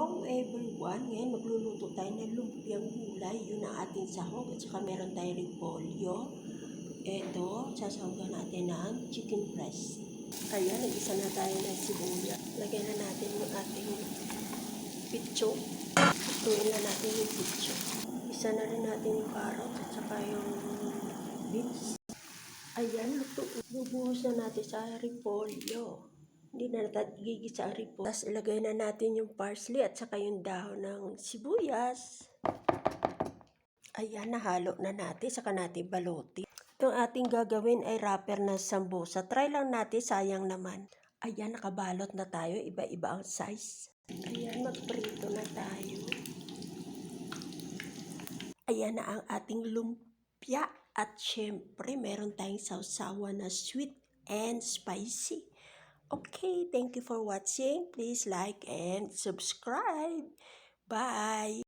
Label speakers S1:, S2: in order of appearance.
S1: Hello everyone! Ngayon magluluto tayo ng lumpiang gulay. Yun ang ating sahog. At saka meron tayong repolyo. Ito, sasahogan natin ng chicken breast. Ayan, nag-isa na tayo ng sibuyas. Lagyan na natin yung ating pitso. Tutuin na natin yung pitso. Isa na rin natin yung carrot at saka yung beans. Ayan, luto. Bubuhos na natin sa repolyo. Hindi na natin gigisa ang repolyo. Tapos ilagay na natin yung parsley at saka yung dahon ng sibuyas. Ayan, nahalo na natin. Saka natin balutin. Itong ating gagawin ay wrapper na sambusa. Try lang natin, sayang naman. Ayan, nakabalot na tayo. Iba-iba ang size. Ayan, magprito na tayo. Ayan na ang ating lumpia. At syempre, meron tayong sausawan na sweet and spicy. Okay, thank you for watching. Please like and subscribe. Bye!